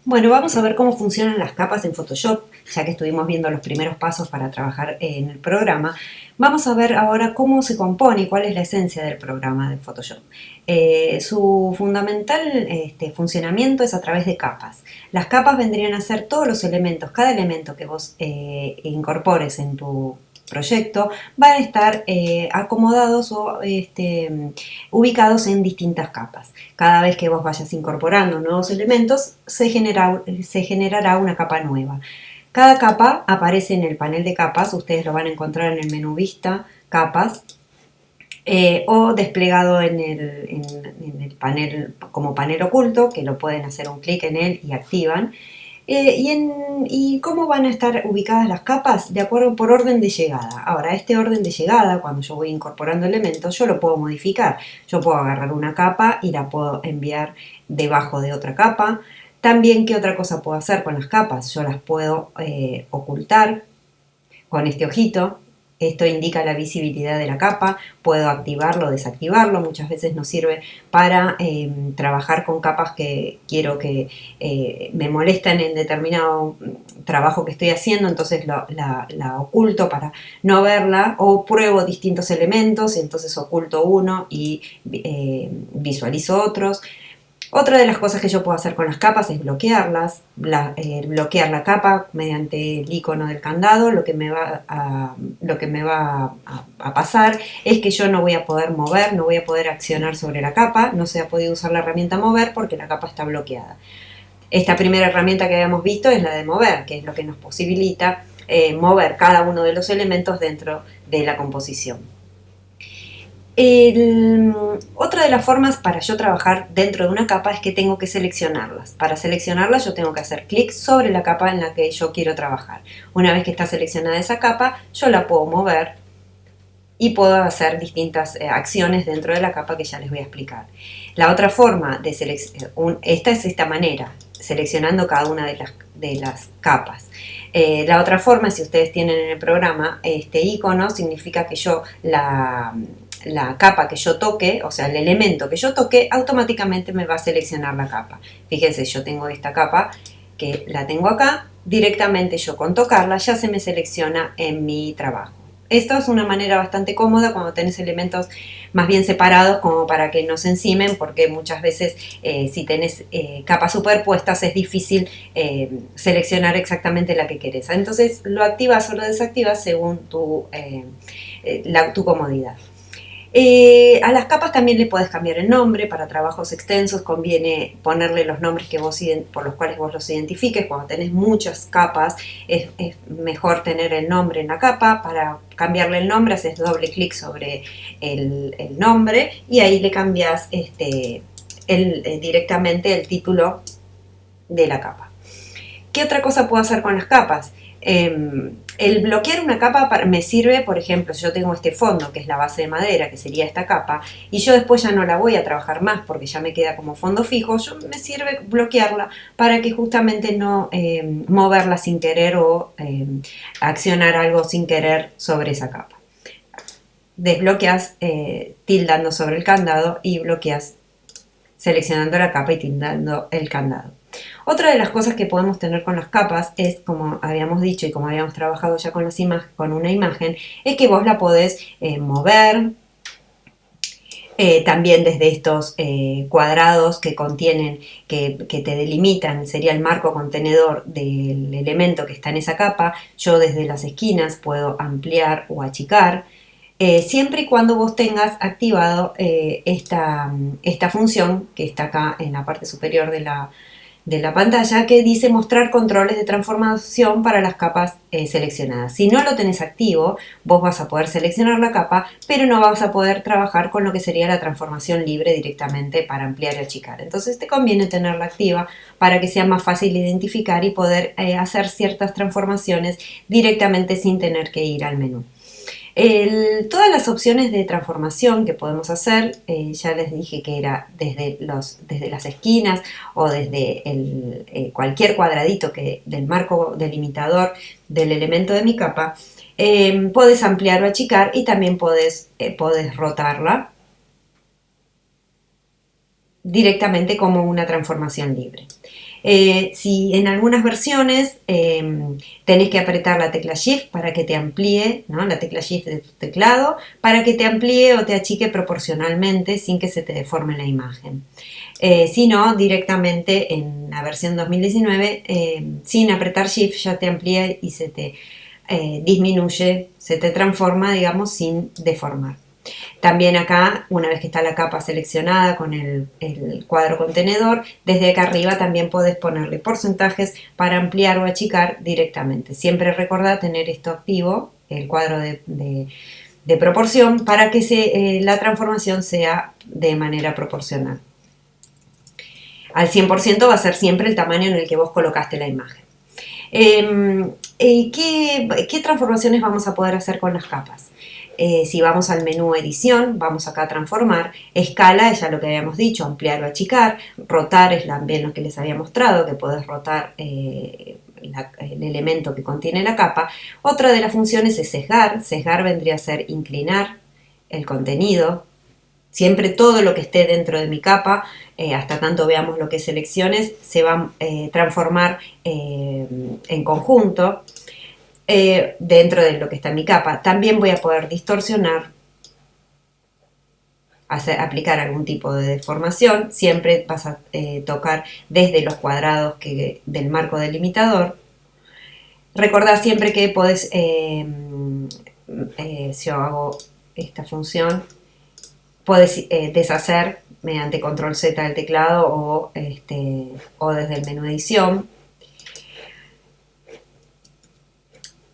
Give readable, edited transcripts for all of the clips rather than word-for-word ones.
Bueno, vamos a ver cómo funcionan las capas en Photoshop, ya que estuvimos viendo los primeros pasos para trabajar en el programa. Vamos a ver ahora cómo se compone y cuál es la esencia del programa de Photoshop. Su fundamental funcionamiento es a través de capas. Las capas vendrían a ser todos los elementos, cada elemento que vos incorpores en tu proyecto van a estar acomodados o ubicados en distintas capas. Cada vez que vos vayas incorporando nuevos elementos, se generará una capa nueva. Cada capa aparece en el panel de capas, ustedes lo van a encontrar en el menú Vista, Capas, o desplegado en el panel como panel oculto, que lo pueden hacer un clic en él y activan. ¿Y cómo van a estar ubicadas las capas? De acuerdo por orden de llegada. Ahora, este orden de llegada, cuando yo voy incorporando elementos, yo lo puedo modificar. Yo puedo agarrar una capa y la puedo enviar debajo de otra capa. También, ¿qué otra cosa puedo hacer con las capas? Yo las puedo ocultar con este ojito. Esto indica la visibilidad de la capa, puedo activarlo o desactivarlo, muchas veces nos sirve para trabajar con capas que quiero que me molestan en determinado trabajo que estoy haciendo, entonces la oculto para no verla, o pruebo distintos elementos y entonces oculto uno y visualizo otros. Otra de las cosas que yo puedo hacer con las capas es bloquearlas, bloquear la capa mediante el icono del candado. Lo que me va a pasar es que yo no voy a poder mover, no voy a poder accionar sobre la capa, no se ha podido usar la herramienta mover porque la capa está bloqueada. Esta primera herramienta que habíamos visto es la de mover, que es lo que nos posibilita mover cada uno de los elementos dentro de la composición. Otra de las formas para yo trabajar dentro de una capa es que tengo que seleccionarlas. Para seleccionarlas yo tengo que hacer clic sobre la capa en la que yo quiero trabajar. Una vez que está seleccionada esa capa, yo la puedo mover y puedo hacer distintas acciones dentro de la capa que ya les voy a explicar. La otra forma de seleccionar, esta es esta manera, seleccionando cada una de las capas. La otra forma, si ustedes tienen en el programa este icono, significa que yo la capa que yo toque, o sea, el elemento que yo toque, automáticamente me va a seleccionar la capa. Fíjense, yo tengo esta capa que la tengo acá, directamente yo con tocarla ya se me selecciona en mi trabajo. Esto es una manera bastante cómoda cuando tenés elementos más bien separados, como para que no se encimen, porque muchas veces si tenés capas superpuestas es difícil seleccionar exactamente la que querés. Entonces lo activas o lo desactivas según tu comodidad. A las capas también le puedes cambiar el nombre. Para trabajos extensos conviene ponerle los nombres que por los cuales vos los identifiques. Cuando tenés muchas capas es mejor tener el nombre en la capa. Para cambiarle el nombre haces doble clic sobre el nombre y ahí le cambias directamente el título de la capa. ¿Qué otra cosa puedo hacer con las capas? El bloquear una capa me sirve, por ejemplo, si yo tengo este fondo que es la base de madera, que sería esta capa, y yo después ya no la voy a trabajar más porque ya me queda como fondo fijo, me sirve bloquearla para que justamente no moverla sin querer o accionar algo sin querer sobre esa capa. Desbloqueas tildando sobre el candado y bloqueas seleccionando la capa y tildando el candado. Otra de las cosas que podemos tener con las capas es, como habíamos dicho y como habíamos trabajado ya con una imagen, es que vos la podés mover, también desde estos cuadrados que contienen, que te delimitan, sería el marco contenedor del elemento que está en esa capa. Yo desde las esquinas puedo ampliar o achicar, siempre y cuando vos tengas activado esta función que está acá en la parte superior de la pantalla, que dice mostrar controles de transformación para las capas seleccionadas. Si no lo tenés activo, vos vas a poder seleccionar la capa, pero no vas a poder trabajar con lo que sería la transformación libre directamente para ampliar y achicar. Entonces te conviene tenerla activa para que sea más fácil identificar y poder hacer ciertas transformaciones directamente sin tener que ir al menú. Todas las opciones de transformación que podemos hacer, ya les dije que era desde las esquinas o desde cualquier cuadradito del marco delimitador del elemento de mi capa, podés ampliar o achicar y también podés rotarla directamente como una transformación libre. Si en algunas versiones tenés que apretar la tecla Shift para que te amplíe, ¿no? La tecla Shift de tu teclado, para que te amplíe o te achique proporcionalmente sin que se te deforme la imagen. Si no, directamente en la versión 2019, sin apretar Shift ya te amplía y se te disminuye, se te transforma, digamos, sin deformar. También acá, una vez que está la capa seleccionada con el cuadro contenedor, desde acá arriba también podés ponerle porcentajes para ampliar o achicar directamente. Siempre recordá tener esto activo, el cuadro de proporción, para que la transformación sea de manera proporcional. Al 100% va a ser siempre el tamaño en el que vos colocaste la imagen. ¿Qué transformaciones vamos a poder hacer con las capas? Si vamos al menú edición, vamos acá a transformar, escala es ya lo que habíamos dicho, ampliar o achicar, rotar es también lo que les había mostrado, que podés rotar el elemento que contiene la capa. Otra de las funciones es sesgar vendría a ser inclinar el contenido. Siempre todo lo que esté dentro de mi capa, hasta tanto veamos lo que es selecciones, se va a transformar en conjunto dentro de lo que está en mi capa. También voy a poder distorsionar, aplicar algún tipo de deformación. Siempre vas a tocar desde los cuadrados del marco delimitador. Recordá siempre que podés, si yo hago esta función, podés deshacer mediante control Z del teclado o desde el menú edición.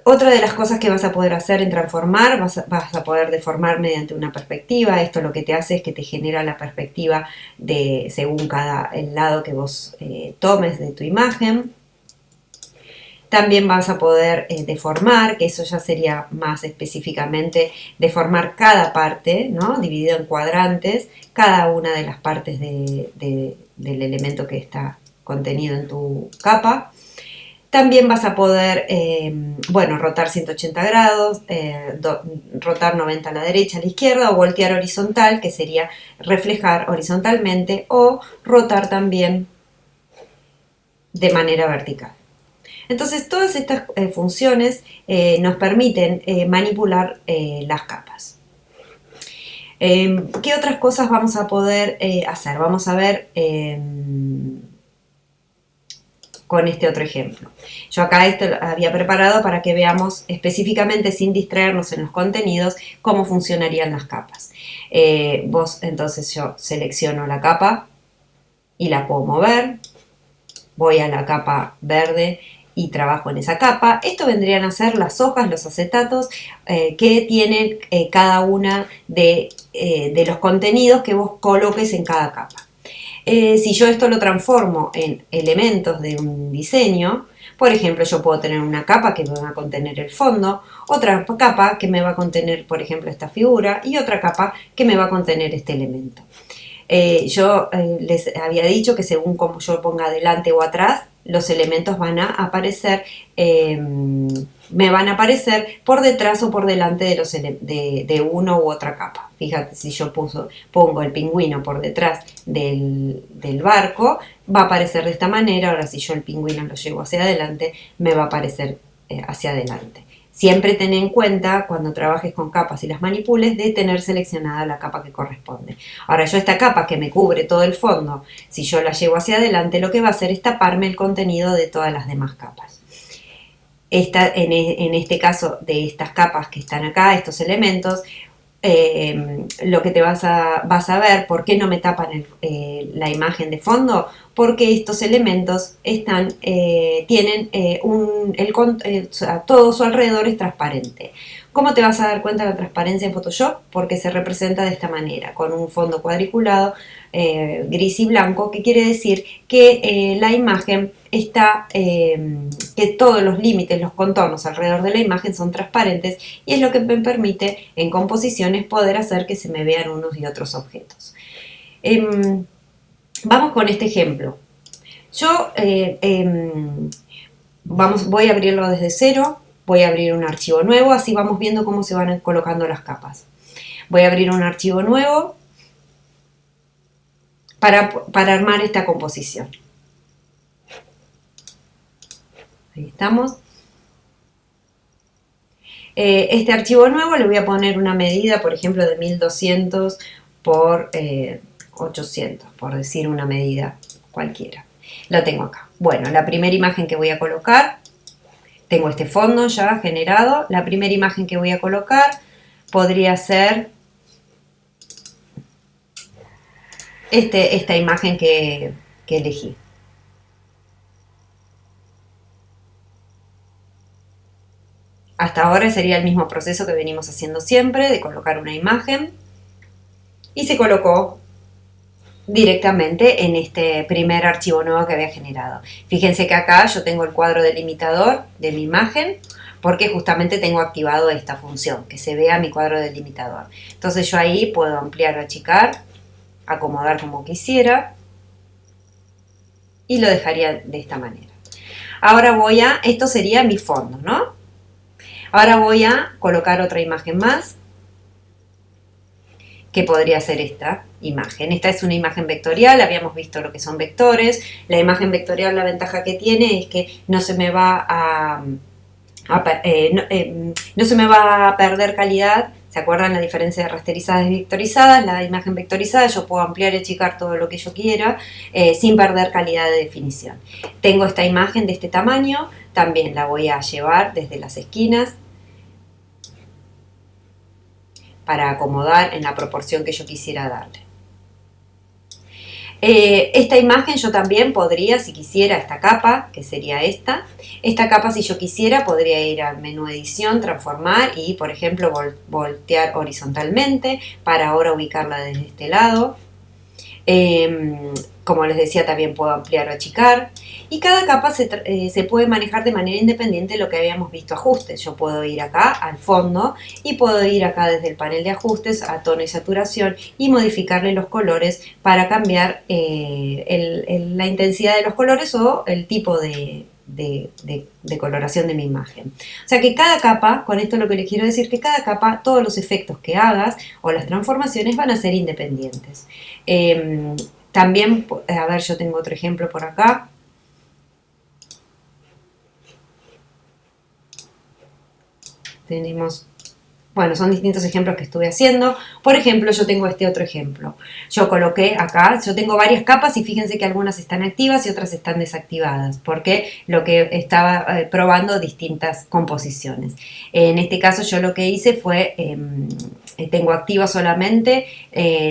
Otra de las cosas que vas a poder hacer en transformar, vas a poder deformar mediante una perspectiva. Esto lo que te hace es que te genera la perspectiva según el lado que vos tomes de tu imagen. También vas a poder deformar, que eso ya sería más específicamente deformar cada parte, ¿no? Dividido en cuadrantes, cada una de las partes del elemento que está contenido en tu capa. También vas a poder, rotar 180 grados, rotar 90 a la derecha, a la izquierda, o voltear horizontal, que sería reflejar horizontalmente, o rotar también de manera vertical. Entonces, todas estas funciones nos permiten manipular las capas. ¿Qué otras cosas vamos a poder hacer? Vamos a ver con este otro ejemplo. Yo acá esto lo había preparado para que veamos específicamente, sin distraernos en los contenidos, cómo funcionarían las capas. Entonces yo selecciono la capa y la puedo mover. Voy a la capa verde y trabajo en esa capa. Esto vendrían a ser las hojas, los acetatos que tienen cada una de los contenidos que vos coloques en cada capa. Si yo esto lo transformo en elementos de un diseño, por ejemplo, yo puedo tener una capa que me va a contener el fondo, otra capa que me va a contener, por ejemplo, esta figura, y otra capa que me va a contener este elemento. Yo les había dicho que según como yo ponga adelante o atrás, los elementos van a aparecer, me van a aparecer por detrás o por delante de uno u otra capa. Fíjate, si yo pongo el pingüino por detrás del barco, va a aparecer de esta manera. Ahora si yo el pingüino lo llevo hacia adelante, me va a aparecer hacia adelante. Siempre ten en cuenta, cuando trabajes con capas y las manipules, de tener seleccionada la capa que corresponde. Ahora, yo esta capa que me cubre todo el fondo, si yo la llevo hacia adelante, lo que va a hacer es taparme el contenido de todas las demás capas. En este caso, de estas capas que están acá, estos elementos, lo que te vas a ver, ¿por qué no me tapan la imagen de fondo? Porque estos elementos tienen todo su alrededor es transparente. ¿Cómo te vas a dar cuenta de la transparencia en Photoshop? Porque se representa de esta manera, con un fondo cuadriculado, gris y blanco, que quiere decir que la imagen está, que todos los límites, los contornos alrededor de la imagen son transparentes, y es lo que me permite en composiciones poder hacer que se me vean unos y otros objetos. Vamos con este ejemplo. Yo voy a abrirlo desde cero, voy a abrir un archivo nuevo, así vamos viendo cómo se van colocando las capas. Voy a abrir un archivo nuevo para armar esta composición. Ahí estamos. Este archivo nuevo le voy a poner una medida, por ejemplo, de 1200 por 800, por decir una medida cualquiera. Lo tengo acá. Bueno, la primera imagen que voy a colocar, tengo este fondo ya generado. La primera imagen que voy a colocar podría ser esta imagen que elegí. Hasta ahora sería el mismo proceso que venimos haciendo siempre, de colocar una imagen, y se colocó directamente en este primer archivo nuevo que había generado. Fíjense que acá yo tengo el cuadro delimitador de mi imagen, porque justamente tengo activado esta función, que se vea mi cuadro delimitador. Entonces yo ahí puedo ampliar o achicar, acomodar como quisiera, y lo dejaría de esta manera. Ahora esto sería mi fondo, ¿no? Ahora voy a colocar otra imagen más, que podría ser esta imagen. Esta es una imagen vectorial, habíamos visto lo que son vectores. La imagen vectorial, la ventaja que tiene es que no se me va no se me va a perder calidad. ¿Se acuerdan la diferencia de rasterizadas y vectorizadas? La imagen vectorizada yo puedo ampliar y achicar todo lo que yo quiera sin perder calidad de definición. Tengo esta imagen de este tamaño, también la voy a llevar desde las esquinas para acomodar en la proporción que yo quisiera darle. Esta imagen yo también podría, si quisiera, esta capa, que sería esta capa, si yo quisiera, podría ir al menú edición, transformar y, por ejemplo, voltear horizontalmente para ahora ubicarla desde este lado. Como les decía, también puedo ampliar o achicar. Y cada capa se puede manejar de manera independiente de lo que habíamos visto ajustes. Yo puedo ir acá al fondo y puedo ir acá desde el panel de ajustes a tono y saturación y modificarle los colores para cambiar la intensidad de los colores o el tipo de coloración de mi imagen. O sea que cada capa, con esto lo que les quiero decir, que cada capa, todos los efectos que hagas o las transformaciones van a ser independientes. También, a ver, yo tengo otro ejemplo por acá. Tenemos, bueno, son distintos ejemplos que estuve haciendo. Por ejemplo, yo tengo este otro ejemplo. Yo coloqué acá, yo tengo varias capas y fíjense que algunas están activas y otras están desactivadas, porque lo que estaba probando distintas composiciones. En este caso yo lo que hice fue, tengo activos solamente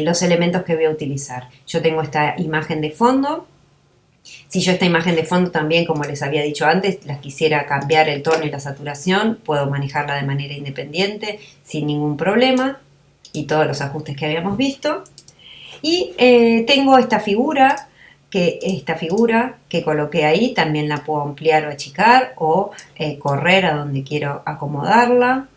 los elementos que voy a utilizar. Yo tengo esta imagen de fondo. Si yo esta imagen de fondo también, como les había dicho antes, las quisiera cambiar el tono y la saturación, puedo manejarla de manera independiente sin ningún problema y todos los ajustes que habíamos visto. Y tengo esta figura que coloqué ahí, también la puedo ampliar o achicar o correr a donde quiero acomodarla.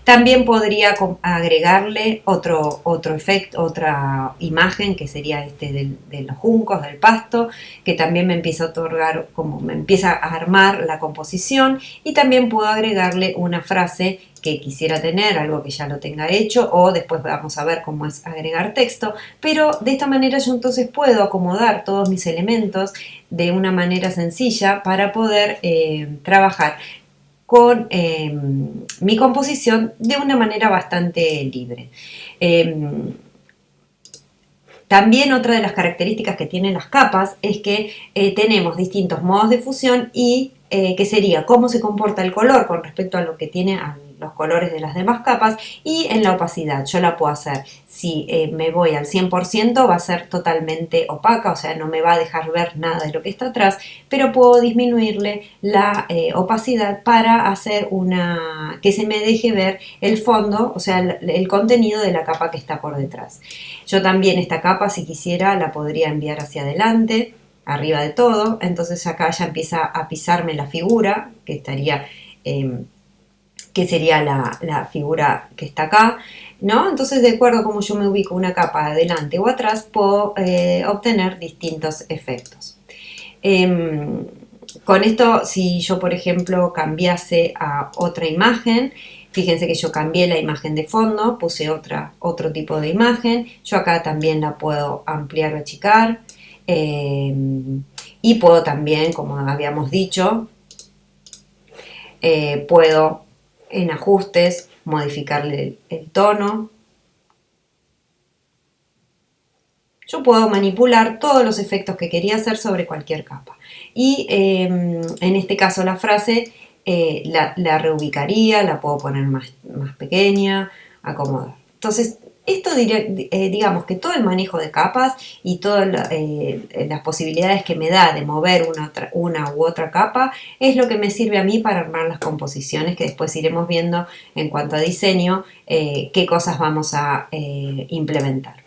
También podría agregarle otro efecto, otra imagen que sería de los juncos, del pasto, que también me empieza a otorgar, como me empieza a armar la composición, y también puedo agregarle una frase que quisiera tener, algo que ya lo tenga hecho, o después vamos a ver cómo es agregar texto, pero de esta manera yo entonces puedo acomodar todos mis elementos de una manera sencilla para poder trabajar con mi composición de una manera bastante libre. También otra de las características que tienen las capas es que tenemos distintos modos de fusión y que sería cómo se comporta el color con respecto a lo que tiene los colores de las demás capas, y en la opacidad yo la puedo hacer, si me voy al 100% va a ser totalmente opaca, o sea no me va a dejar ver nada de lo que está atrás, pero puedo disminuirle la opacidad para hacer que se me deje ver el fondo, o sea el contenido de la capa que está por detrás. Yo también esta capa, si quisiera, la podría enviar hacia adelante, arriba de todo, entonces acá ya empieza a pisarme la figura, que estaría que sería la figura que está acá, ¿no? Entonces, de acuerdo a cómo yo me ubico una capa adelante o atrás, puedo obtener distintos efectos. Con esto, si yo, por ejemplo, cambiase a otra imagen, fíjense que yo cambié la imagen de fondo, puse otro tipo de imagen, yo acá también la puedo ampliar o achicar, Y puedo también, como habíamos dicho, puedo en ajustes modificarle el tono. Yo puedo manipular todos los efectos que quería hacer sobre cualquier capa. Y en este caso la frase la reubicaría, la puedo poner más pequeña, acomodar. Entonces, esto digamos que todo el manejo de capas y todas las posibilidades que me da de mover una u otra capa es lo que me sirve a mí para armar las composiciones que después iremos viendo en cuanto a diseño, qué cosas vamos a implementar.